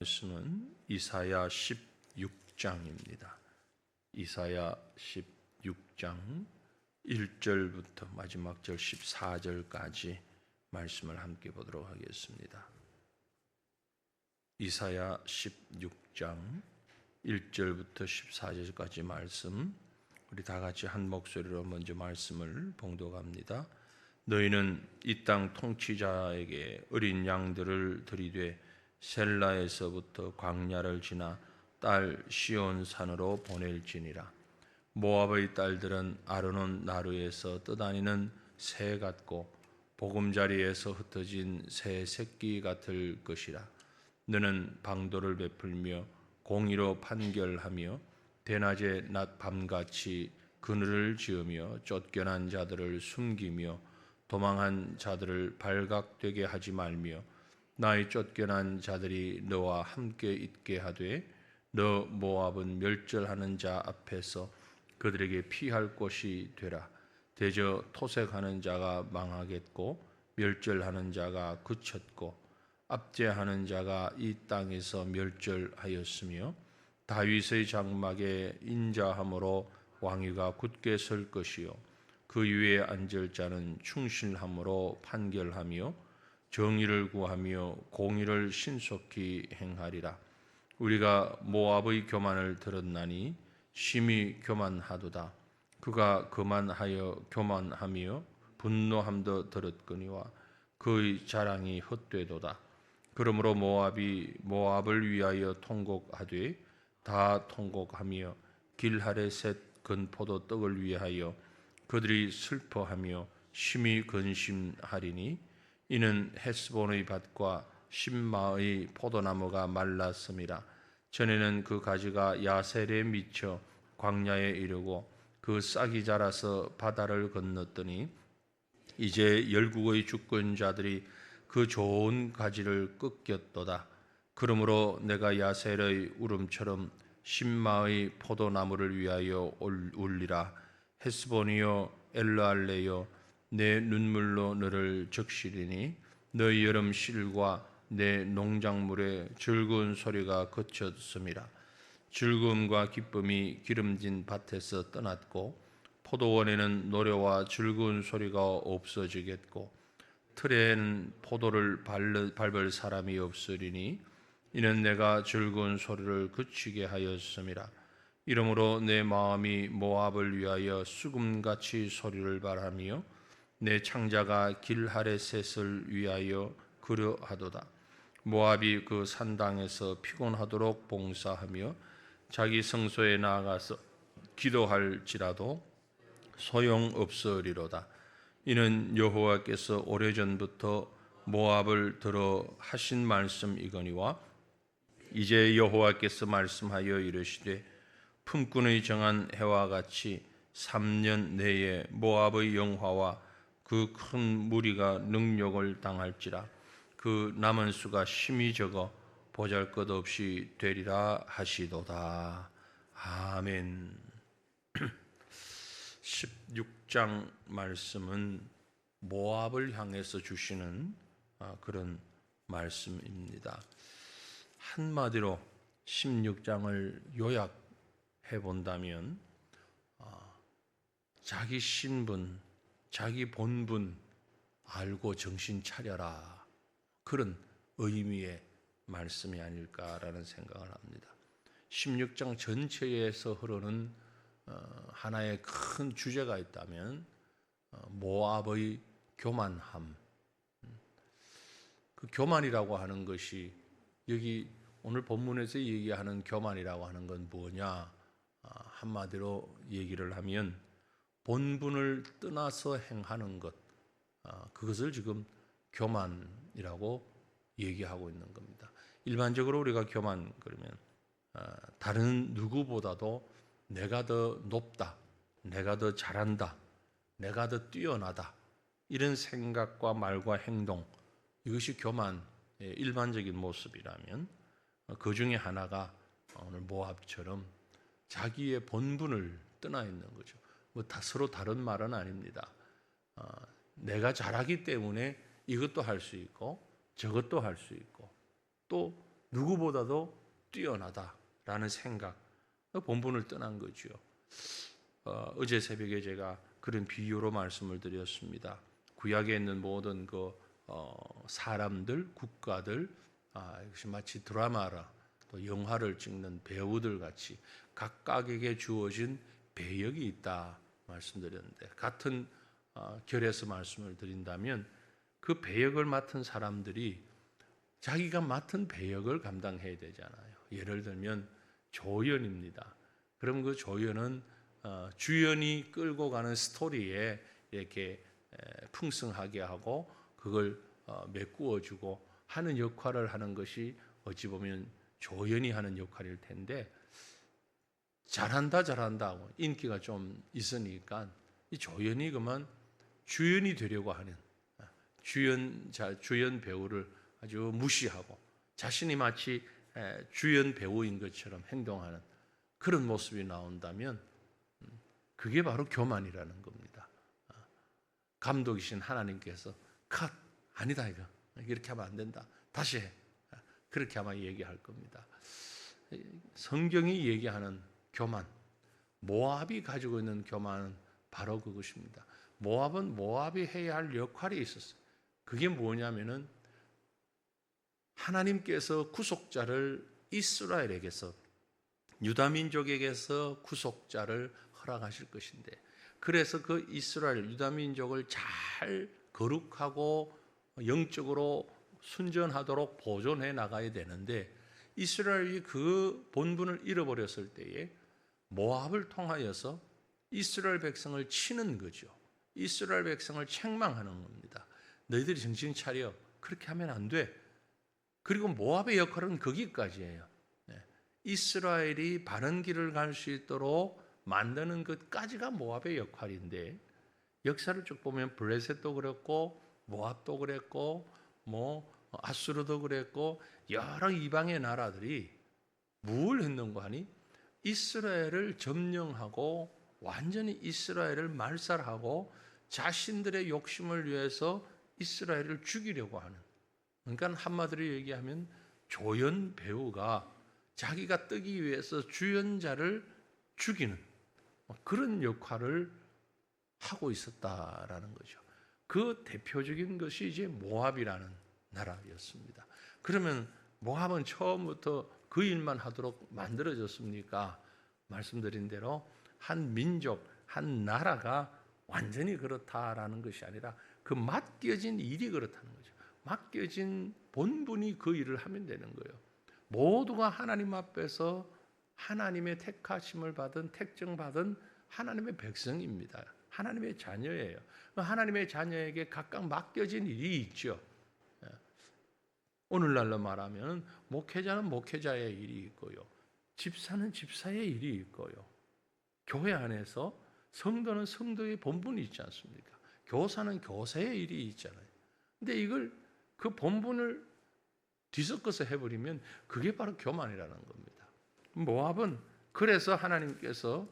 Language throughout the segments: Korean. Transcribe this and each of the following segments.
말씀은 이사야 16장입니다. 이사야 16장 1절부터 마지막 절 14절까지 말씀을 함께 보도록 하겠습니다. 이사야 16장 1절부터 14절까지 말씀, 우리 다 같이 한 목소리로 먼저 말씀을 봉독합니다. 너희는 이 땅 통치자에게 어린 양들을 들이되 셀라에서부터 광야를 지나 딸 시온산으로 보낼지니라. 모압의 딸들은 아르논 나루에서 떠다니는 새 같고 보금자리에서 흩어진 새 새끼 같을 것이라. 너는 방도를 베풀며 공의로 판결하며 대낮에 낮 밤같이 그늘을 지으며 쫓겨난 자들을 숨기며 도망한 자들을 발각되게 하지 말며 나의 쫓겨난 자들이 너와 함께 있게 하되 너 모압은 멸절하는 자 앞에서 그들에게 피할 곳이 되라. 대저 토색하는 자가 망하겠고 멸절하는 자가 그쳤고 압제하는 자가 이 땅에서 멸절하였으며 다윗의 장막에 인자함으로 왕위가 굳게 설 것이요 그 위에 앉을 자는 충실함으로 판결하며 정의를 구하며 공의를 신속히 행하리라. 우리가 모압의 교만을 들었나니 심히 교만하도다. 그가 그만하여 교만하며 분노함도 들었거니와 그의 자랑이 헛되도다. 그러므로 모압이 모압을 위하여 통곡하되 다 통곡하며 길하레셋 건포도 떡을 위하여 그들이 슬퍼하며 심히 근심하리니 이는 헤스본의 밭과 신마의 포도나무가 말랐음이라. 전에는 그 가지가 야셀에 미쳐 광야에 이르고 그 싹이 자라서 바다를 건넜더니 이제 열국의 주권자들이 그 좋은 가지를 꺾였도다. 그러므로 내가 야셀의 울음처럼 신마의 포도나무를 위하여 울리라. 헤스본이여 엘르알레여 내 눈물로 너를 적시리니 너희 여름 실과 내 농작물의 즐거운 소리가 그쳤음이라. 즐거움과 기쁨이 기름진 밭에서 떠났고 포도원에는 노래와 즐거운 소리가 없어지겠고 틀에는 포도를 밟을 사람이 없으리니 이는 내가 즐거운 소리를 그치게 하였음이라. 이러므로 내 마음이 모압을 위하여 수금같이 소리를 발하며 내 창자가 길하레셋을 위하여 그러하도다. 모압이 그 산당에서 피곤하도록 봉사하며 자기 성소에 나아가서 기도할지라도 소용없으리로다. 이는 여호와께서 오래전부터 모압을 들어 하신 말씀이거니와 이제 여호와께서 말씀하여 이르시되 품꾼의 정한 해와 같이 3년 내에 모압의 영화와 그 큰 무리가 능욕을 당할지라. 그 남은 수가 심히 적어 보잘것없이 되리라 하시도다. 아멘. 16장 말씀은 모압을 향해서 주시는 그런 말씀입니다. 한마디로 16장을 요약해 본다면 자기 신분, 자기 본분 알고 정신 차려라, 그런 의미의 말씀이 아닐까라는 생각을 합니다. 16장 전체에서 흐르는 하나의 큰 주제가 있다면 모압의 교만함. 그 교만이라고 하는 것이 여기 오늘 본문에서 얘기하는 교만이라고 하는 건 뭐냐? 한마디로 얘기를 하면 본분을 떠나서 행하는 것, 그것을 지금 교만이라고 얘기하고 있는 겁니다. 일반적으로 우리가 교만 그러면 다른 누구보다도 내가 더 높다, 내가 더 잘한다, 내가 더 뛰어나다, 이런 생각과 말과 행동, 이것이 교만의 일반적인 모습이라면 그 중에 하나가 오늘 모압처럼 자기의 본분을 떠나 있는 거죠. 뭐 다 서로 다른 말은 아닙니다. 내가 잘하기 때문에 이것도 할 수 있고 저것도 할 수 있고 또 누구보다도 뛰어나다라는 생각, 본분을 떠난 거죠. 어제 새벽에 제가 그런 비유로 말씀을 드렸습니다. 구약에 있는 모든 사람들, 국가들, 이것이 마치 드라마라 또 영화를 찍는 배우들 같이 각각에게 주어진 배역이 있다 말씀드렸는데, 같은 결에서 말씀을 드린다면 그 배역을 맡은 사람들이 자기가 맡은 배역을 감당해야 되잖아요. 예를 들면 조연입니다. 그럼 그 조연은 주연이 끌고 가는 스토리에 이렇게 풍성하게 하고 그걸 메꾸어주고 하는 역할을 하는 것이 어찌 보면 조연이 하는 역할일 텐데, 잘한다 하고 인기가 좀 있으니까 이 조연이 그만 주연이 되려고 하는, 주연 배우를 아주 무시하고 자신이 마치 주연 배우인 것처럼 행동하는 그런 모습이 나온다면 그게 바로 교만이라는 겁니다. 감독이신 하나님께서 컷, 아니다 이거 이렇게 하면 안 된다, 다시 해, 그렇게 아마 얘기할 겁니다. 성경이 얘기하는 교만, 모압이 가지고 있는 교만은 바로 그것입니다. 모압은 모압이 해야 할 역할이 있었어요. 그게 뭐냐면은 하나님께서 구속자를 이스라엘에게서, 유다민족에게서 구속자를 허락하실 것인데, 그래서 그 이스라엘 유다민족을 잘 거룩하고 영적으로 순전하도록 보존해 나가야 되는데, 이스라엘이 그 본분을 잃어버렸을 때에 모압을 통하여서 이스라엘 백성을 치는 거죠. 이스라엘 백성을 책망하는 겁니다. 너희들이 정신 차려, 그렇게 하면 안 돼. 그리고 모압의 역할은 거기까지예요. 이스라엘이 바른 길을 갈 수 있도록 만드는 것까지가 모압의 역할인데, 역사를 쭉 보면 블레셋도 그랬고 모압도 그랬고 아수르도 그랬고 여러 이방의 나라들이 뭘 했는가 하니 이스라엘을 점령하고 완전히 이스라엘을 말살하고 자신들의 욕심을 위해서 이스라엘을 죽이려고 하는, 그러니까 한마디로 얘기하면 조연 배우가 자기가 뜨기 위해서 주연자를 죽이는 그런 역할을 하고 있었다라는 거죠. 그 대표적인 것이 이제 모압이라는 나라였습니다. 그러면 모압은 처음부터 그 일만 하도록 만들어졌습니까? 말씀드린 대로 한 민족, 한 나라가 완전히 그렇다라는 것이 아니라 그 맡겨진 일이 그렇다는 거죠. 맡겨진 본분이 그 일을 하면 되는 거예요. 모두가 하나님 앞에서 하나님의 택하심을 받은, 택정받은 하나님의 백성입니다. 하나님의 자녀예요. 하나님의 자녀에게 각각 맡겨진 일이 있죠. 오늘날로 말하면 목회자는 목회자의 일이 있고요, 집사는 집사의 일이 있고요, 교회 안에서 성도는 성도의 본분이 있지 않습니까? 교사는 교사의 일이 있잖아요. 근데 이걸 그 본분을 뒤섞어서 해버리면 그게 바로 교만이라는 겁니다. 모압은 그래서 하나님께서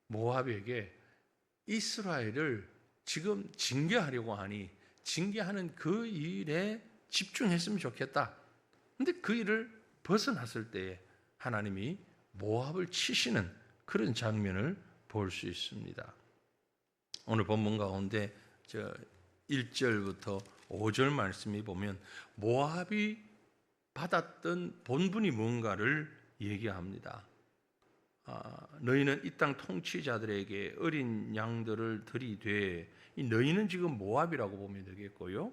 모압에게 이스라엘을 지금 징계하려고 하니 징계하는 그 일에 집중했으면 좋겠다. 근데 그 일을 벗어났을 때에 하나님이 모압을 치시는 그런 장면을 볼 수 있습니다. 오늘 본문 가운데 1절부터 5절 말씀이 보면 모압이 받았던 본분이 뭔가를 얘기합니다. 너희는 이 땅 통치자들에게 어린 양들을 들이되, 이 너희는 지금 모압이라고 보면 되겠고요,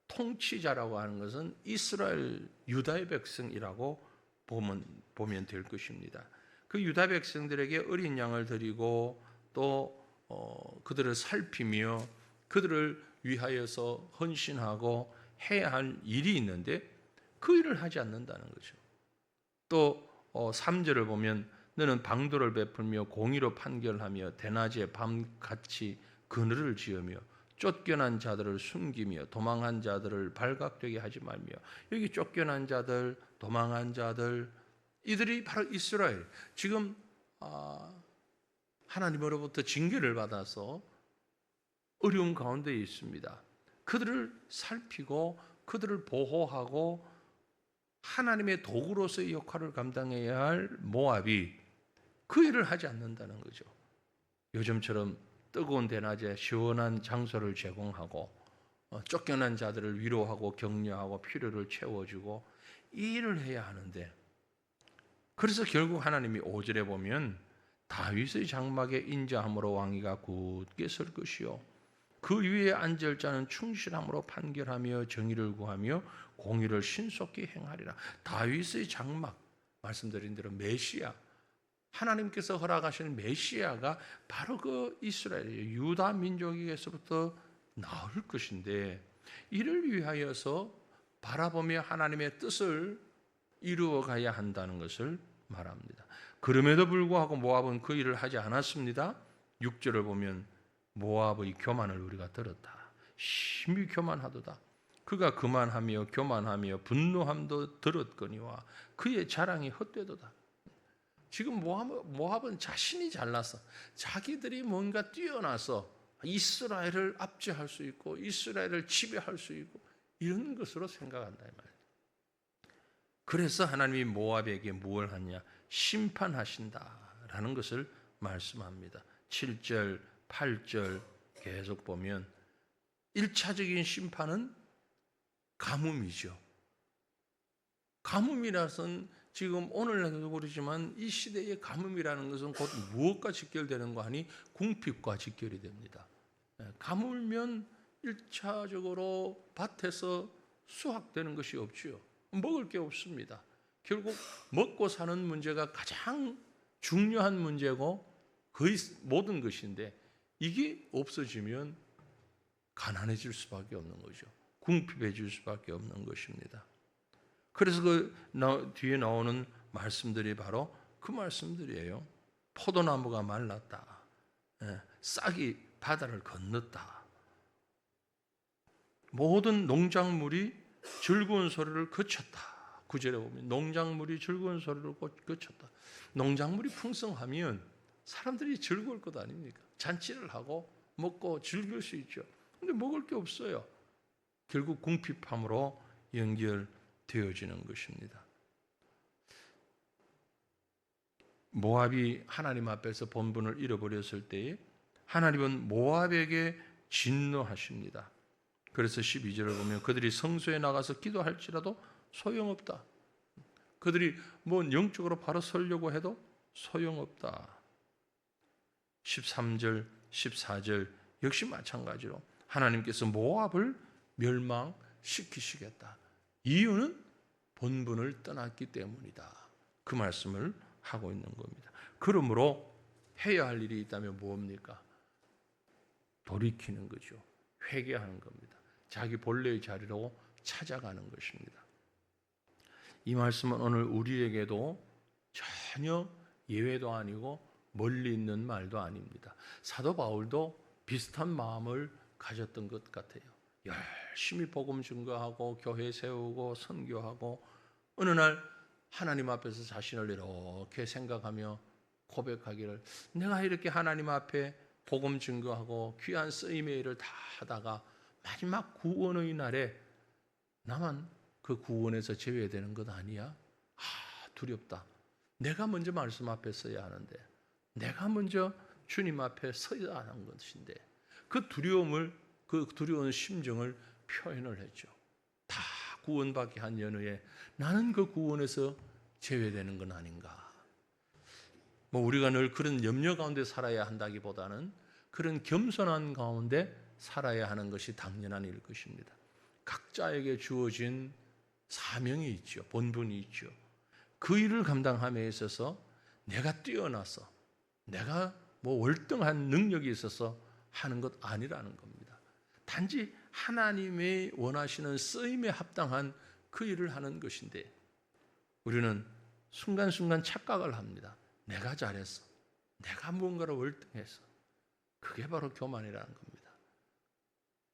통치자라고 하는 것은 이스라엘 유다의 백성이라고 보면 될 것입니다. 그 유다 백성들에게 어린 양을 드리고 또 그들을 살피며 그들을 위하여서 헌신하고 해야 할 일이 있는데 그 일을 하지 않는다는 거죠. 또 3절을 보면 너는 방도를 베풀며 공의로 판결하며 대낮에 밤같이 그늘을 지으며 쫓겨난 자들을 숨기며 도망한 자들을 발각되게 하지 말며. 여기 쫓겨난 자들, 도망한 자들, 이들이 바로 이스라엘, 지금 하나님으로부터 징계를 받아서 어려운 가운데 있습니다. 그들을 살피고 그들을 보호하고 하나님의 도구로서의 역할을 감당해야 할 모압이 그 일을 하지 않는다는 거죠. 요즘처럼 뜨거운 대낮에 시원한 장소를 제공하고 쫓겨난 자들을 위로하고 격려하고 필요를 채워주고 이 일을 해야 하는데, 그래서 결국 하나님이 5절에 보면 다윗의 장막에 인자함으로 왕위가 굳게 설 것이요 그 위에 앉을 자는 충실함으로 판결하며 정의를 구하며 공의를 신속히 행하리라. 다윗의 장막, 말씀드린 대로 메시아, 하나님께서 허락하신 메시아가 바로 그 이스라엘 유다 민족에게서부터 나올 것인데, 이를 위하여서 바라보며 하나님의 뜻을 이루어 가야 한다는 것을 말합니다. 그럼에도 불구하고 모압은 그 일을 하지 않았습니다. 6절을 보면 모압의 교만을 우리가 들었다. 심히 교만하도다. 그가 그만하며 교만하며 분노함도 들었거니와 그의 자랑이 헛되도다. 지금 모압은 자신이 잘나서 자기들이 뭔가 뛰어나서 이스라엘을 압제할 수 있고 이스라엘을 지배할 수 있고 이런 것으로 생각한다 이 말이에요. 그래서 하나님이 모압에게 무엇을 하냐? 심판하신다라는 것을 말씀합니다. 7절, 8절 계속 보면 1차적인 심판은 가뭄이죠. 가뭄이라서는 지금 오늘날도 그러지만 이 시대의 가뭄이라는 것은 곧 무엇과 직결되는 거 하니? 궁핍과 직결이 됩니다. 가물면 1차적으로 밭에서 수확되는 것이 없지요. 먹을 게 없습니다. 결국 먹고 사는 문제가 가장 중요한 문제고 거의 모든 것인데, 이게 없어지면 가난해질 수밖에 없는 거죠. 궁핍해질 수밖에 없는 것입니다. 그래서 그 뒤에 나오는 말씀들이 바로 그 말씀들이에요. 포도나무가 말랐다. 싹이 바다를 건넜다. 모든 농작물이 즐거운 소리를 그쳤다. 9절에 보면 농작물이 즐거운 소리를 그쳤다. 농작물이 풍성하면 사람들이 즐거울 것 아닙니까? 잔치를 하고 먹고 즐길 수 있죠. 근데 먹을 게 없어요. 결국 궁핍함으로 연결되어지는 것입니다. 모압이 하나님 앞에서 본분을 잃어버렸을 때에 하나님은 모압에게 진노하십니다. 그래서 12절을 보면 그들이 성소에 나가서 기도할지라도 소용없다. 그들이 뭐 영적으로 바로 서려고 해도 소용없다. 13절, 14절 역시 마찬가지로 하나님께서 모압을 멸망시키시겠다. 이유는 본분을 떠났기 때문이다. 그 말씀을 하고 있는 겁니다. 그러므로 해야 할 일이 있다면 뭡니까? 돌이키는 거죠. 회개하는 겁니다. 자기 본래의 자리로 찾아가는 것입니다. 이 말씀은 오늘 우리에게도 전혀 예외도 아니고 멀리 있는 말도 아닙니다. 사도 바울도 비슷한 마음을 가졌던 것 같아요. 열심히 복음 증거하고 교회 세우고 선교하고 어느 날 하나님 앞에서 자신을 이렇게 생각하며 고백하기를, 내가 이렇게 하나님 앞에 복음 증거하고 귀한 쓰임의 일을 다 하다가 마지막 구원의 날에 나만 그 구원에서 제외되는 것 아니야? 두렵다. 내가 먼저 말씀 앞에 서야 하는데, 내가 먼저 주님 앞에 서야 하는 것인데, 그 두려운 심정을 표현을 했죠. 다 구원받게 한 연후에 나는 그 구원에서 제외되는 건 아닌가. 우리가 늘 그런 염려 가운데 살아야 한다기보다는 그런 겸손한 가운데 살아야 하는 것이 당연한 일 것입니다. 각자에게 주어진 사명이 있죠. 본분이 있죠. 그 일을 감당함에 있어서 내가 뛰어나서 내가 월등한 능력이 있어서 하는 것 아니라는 겁니다. 단지 하나님의 원하시는 쓰임에 합당한 그 일을 하는 것인데, 우리는 순간순간 착각을 합니다. 내가 잘했어. 내가 무언가를 월등해서. 그게 바로 교만이라는 겁니다.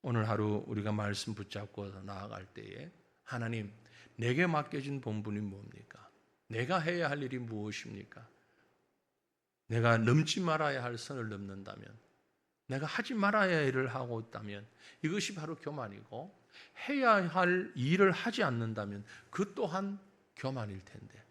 오늘 하루 우리가 말씀 붙잡고 나아갈 때에 하나님, 내게 맡겨진 본분이 뭡니까? 내가 해야 할 일이 무엇입니까? 내가 넘지 말아야 할 선을 넘는다면, 내가 하지 말아야 할 일을 하고 있다면 이것이 바로 교만이고, 해야 할 일을 하지 않는다면 그 또한 교만일 텐데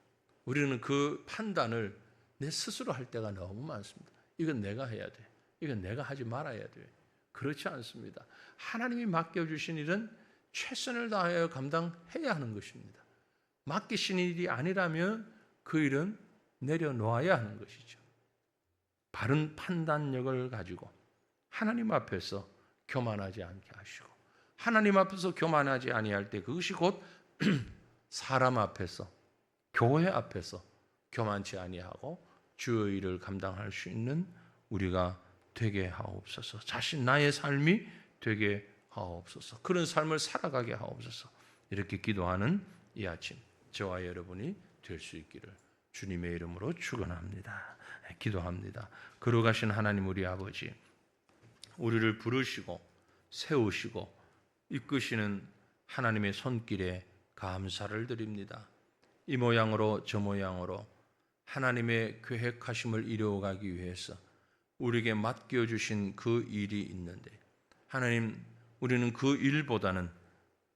우리는 그 판단을 내 스스로 할 때가 너무 많습니다. 이건 내가 해야 돼. 이건 내가 하지 말아야 돼. 그렇지 않습니다. 하나님이 맡겨주신 일은 최선을 다하여 감당해야 하는 것입니다. 맡기신 일이 아니라면 그 일은 내려놓아야 하는 것이죠. 바른 판단력을 가지고 하나님 앞에서 교만하지 않게 하시고 하나님 앞에서 교만하지 아니할 때 그것이 곧 사람 앞에서 교회 앞에서 교만치 아니하고 주의 일을 감당할 수 있는 우리가 되게 하옵소서. 자신 나의 삶이 되게 하옵소서. 그런 삶을 살아가게 하옵소서. 이렇게 기도하는 이 아침 저와 여러분이 될 수 있기를 주님의 이름으로 축원합니다. 기도합니다. 거룩하신 하나님 우리 아버지, 우리를 부르시고 세우시고 이끄시는 하나님의 손길에 감사를 드립니다. 이 모양으로 저 모양으로 하나님의 계획하심을 이루어가기 위해서 우리에게 맡겨주신 그 일이 있는데 하나님, 우리는 그 일보다는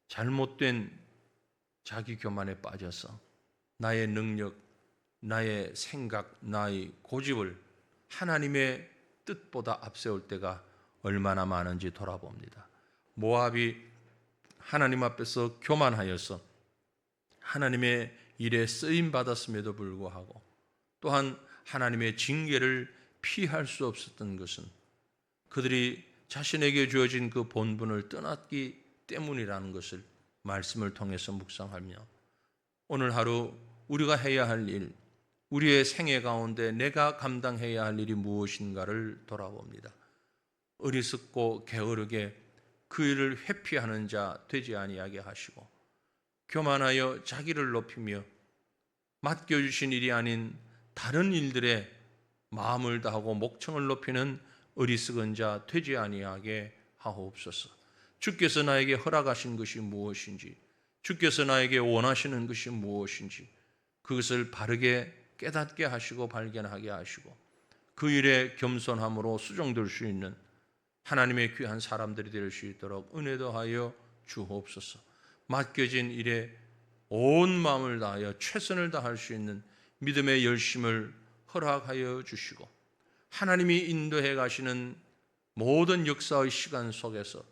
잘못된 자기 교만에 빠져서 나의 능력, 나의 생각, 나의 고집을 하나님의 뜻보다 앞세울 때가 얼마나 많은지 돌아봅니다. 모압이 하나님 앞에서 교만하여서 하나님의 일에 쓰임 받았음에도 불구하고 또한 하나님의 징계를 피할 수 없었던 것은 그들이 자신에게 주어진 그 본분을 떠났기 때문이라는 것을 말씀을 통해서 묵상하며 오늘 하루 우리가 해야 할 일, 우리의 생애 가운데 내가 감당해야 할 일이 무엇인가를 돌아봅니다. 어리석고 게으르게 그 일을 회피하는 자 되지 아니하게 하시고 교만하여 자기를 높이며 맡겨주신 일이 아닌 다른 일들에 마음을 다하고 목청을 높이는 어리석은 자 되지 아니하게 하옵소서. 주께서 나에게 허락하신 것이 무엇인지, 주께서 나에게 원하시는 것이 무엇인지 그것을 바르게 깨닫게 하시고 발견하게 하시고 그 일에 겸손함으로 수종될 수 있는 하나님의 귀한 사람들이 될 수 있도록 은혜 더하여 주옵소서. 맡겨진 일에 온 마음을 다하여 최선을 다할 수 있는 믿음의 열심을 허락하여 주시고 하나님이 인도해 가시는 모든 역사의 시간 속에서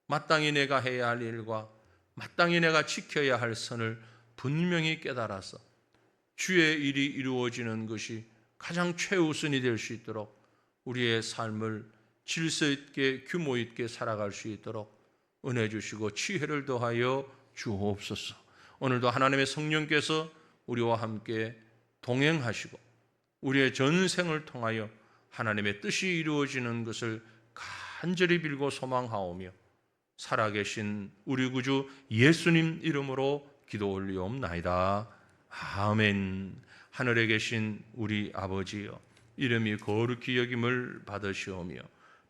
마땅히 내가 해야 할 일과 마땅히 내가 지켜야 할 선을 분명히 깨달아서 주의 일이 이루어지는 것이 가장 최우선이 될 수 있도록 우리의 삶을 질서 있게 규모 있게 살아갈 수 있도록 은혜 주시고 지혜를 더하여 주옵소서. 오늘도 하나님의 성령께서 우리와 함께 동행하시고 우리의 전생을 통하여 하나님의 뜻이 이루어지는 것을 간절히 빌고 소망하오며 살아계신 우리 구주 예수님 이름으로 기도 올리옵나이다. 아멘. 하늘에 계신 우리 아버지여, 이름이 거룩히 여김을 받으시오며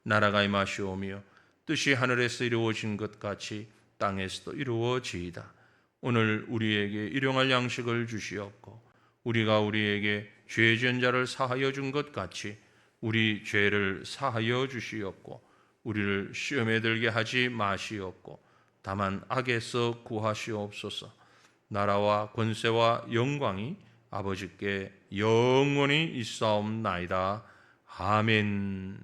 나라가 임하시오며 뜻이 하늘에서 이루어진 것 같이 땅에서도 이루어지이다. 오늘 우리에게 일용할 양식을 주시옵고 우리가 우리에게 죄 지은 자를 사하여 준 것 같이 우리 죄를 사하여 주시옵고 우리를 시험에 들게 하지 마시옵고 다만 악에서 구하시옵소서. 나라와 권세와 영광이 아버지께 영원히 있사옵나이다. 아멘.